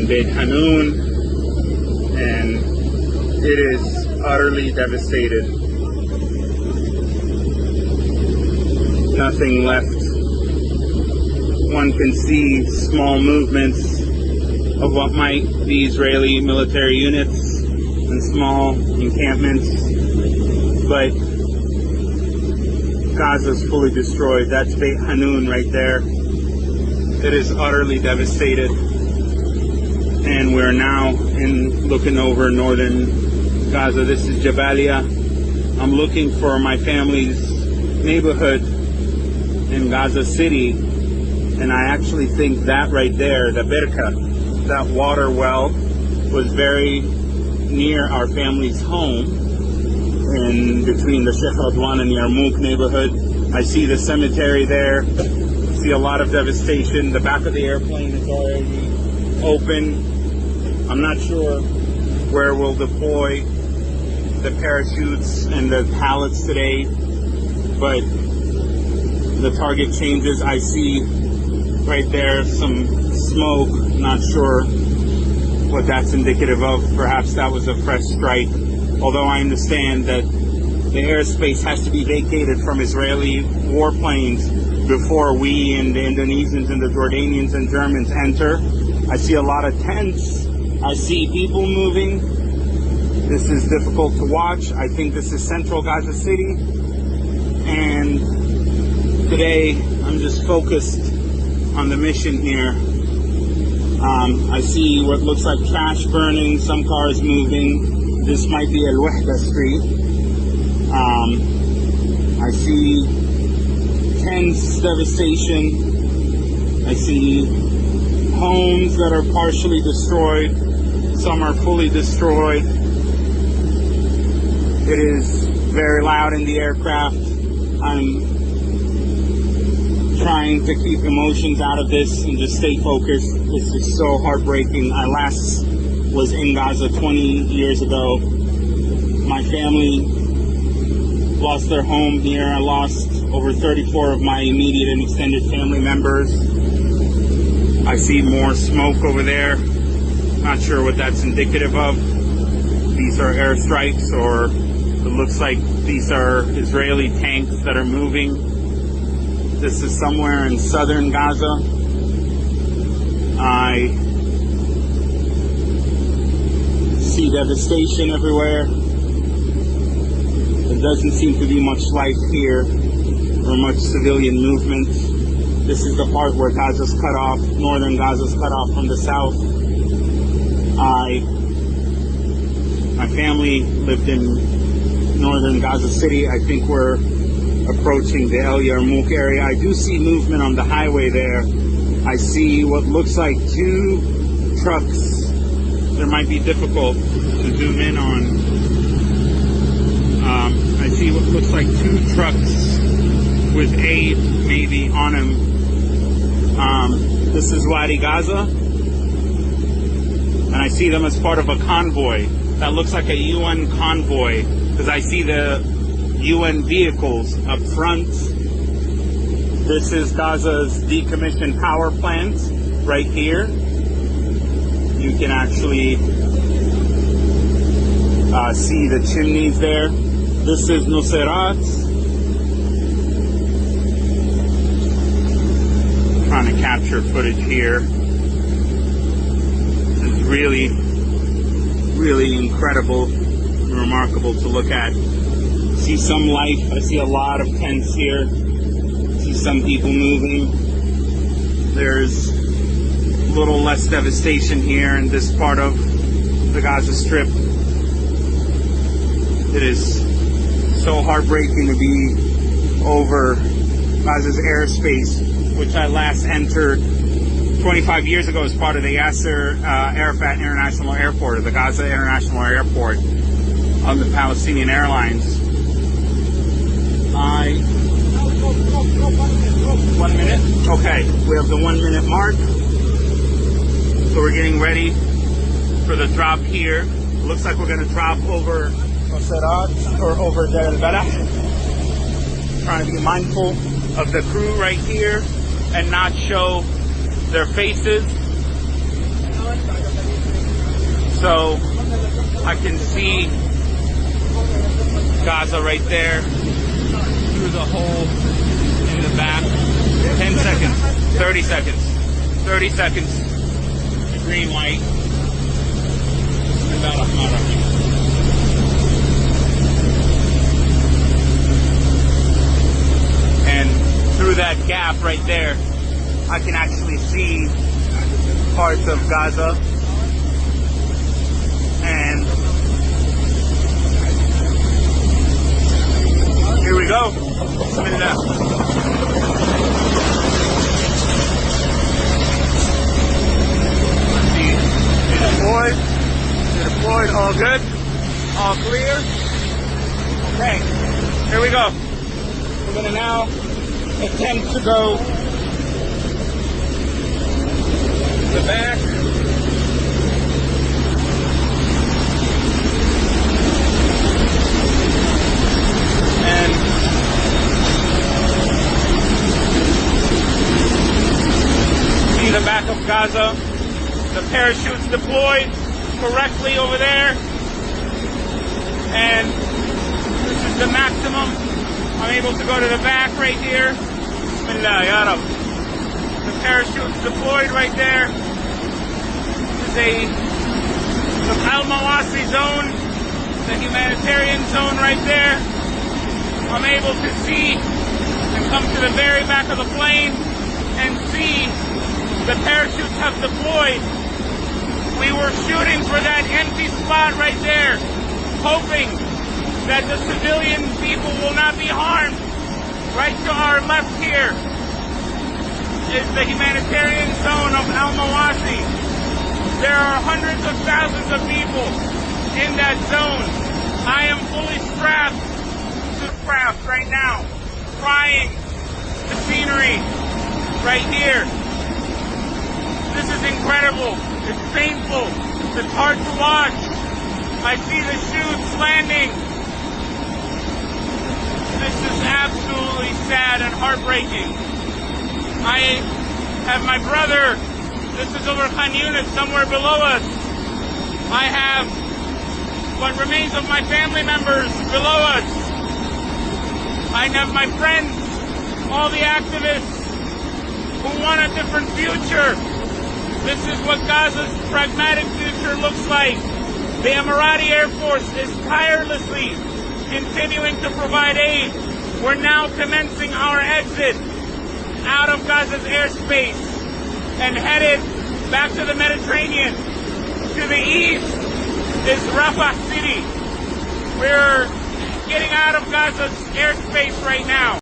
in Byt Hanooun, and it is utterly devastated. Nothing left. One can see small movements of what might be Israeli military units and small encampments, but Gaza's fully destroyed. That's Byt Hanooun right there. It is utterly devastated, and we're now looking over northern Gaza. This is Jabalia. I'm looking for my family's neighborhood in Gaza City, and I actually think that right there, the Birka, that water well, was very near our family's home, in between the Sheikh Radwan and Yarmouk neighborhood. I see the cemetery there. See a lot of devastation. The back of the airplane is already open. I'm not sure where we'll deploy the parachutes and the pallets today, but the target changes. I see right there some smoke. Not sure what that's indicative of. Perhaps that was a fresh strike, although I understand that the airspace has to be vacated from Israeli warplanes before we and the Indonesians and the Jordanians and Germans enter. I see a lot of tents. I see people moving. This is difficult to watch. I think this is central Gaza City, and today I'm just focused on the mission here. I see what looks like trash burning, some cars moving. This might be Al Wahda Street. I see tents, devastation. I see homes that are partially destroyed. Some are fully destroyed. It is very loud in the aircraft. I'm trying to keep emotions out of this and just stay focused. This is so heartbreaking. I last was in Gaza 20 years ago. My family lost their home here. I lost over 34 of my immediate and extended family members. I see more smoke over there. Not sure what that's indicative of. These are airstrikes, or it looks like these are Israeli tanks that are moving. This is somewhere in southern Gaza. I see devastation everywhere. There doesn't seem to be much life here or much civilian movement. This is the part where Gaza's cut off, northern Gaza's cut off from the south. My family lived in northern Gaza City. I think we're approaching the El Yarmouk area. I do see movement on the highway there. I see what looks like two trucks. There might be difficult to zoom in on. I see what looks like two trucks with aid maybe on them. This is Wadi Gaza, and I see them as part of a convoy. That looks like a UN convoy, because I see the UN vehicles up front. This is Gaza's decommissioned power plant right here. You can actually see the chimneys there. This is Nuseirat. Trying to capture footage here. It's really, really incredible and remarkable to look at. See some life. I see a lot of tents here. See some people moving. There's a little less devastation here in this part of the Gaza Strip. It is so heartbreaking to be over Gaza's airspace, which I last entered 25 years ago as part of the Yasser Arafat International Airport, or the Gaza International Airport, on the Palestinian Airlines. 1 minute? Okay, we have the 1 minute mark. So we're getting ready for the drop here. It looks like we're going to drop over Nuseirat or over Deir al-Balah. Trying to be mindful of the crew right here and not show their faces. So I can see Gaza right there through the hole in the back. 10 seconds, 30 seconds, 30 seconds. Green light. And through that gap right there, I can actually see parts of Gaza. And here we go. Bismillah. Deployed, all good, all clear. Okay, here we go. We're gonna now attempt to go to the back. And see the back of Gaza. The parachutes deployed correctly over there, and this is the maximum. I'm able to go to the back right here. Bismillah, ya Rab. The parachute's deployed right there. This is the Al-Mawasi zone, the humanitarian zone right there. I'm able to see and come to the very back of the plane and see the parachutes have deployed. We were shooting for that empty spot right there, hoping that the civilian people will not be harmed. Right to our left here is the humanitarian zone of Al-Mawasi. There are hundreds of thousands of people in that zone. I am fully strapped to the craft right now, trying the scenery right here. This is incredible. It's painful. It's hard to watch. I see the chutes landing. This is absolutely sad and heartbreaking. I have my brother. This is over Khan Yunis, somewhere below us. I have what remains of my family members below us. I have my friends, all the activists who want a different future. This is what Gaza's pragmatic future looks like. The Emirati Air Force is tirelessly continuing to provide aid. We're now commencing our exit out of Gaza's airspace and headed back to the Mediterranean. To the east is Rafah City. We're getting out of Gaza's airspace right now.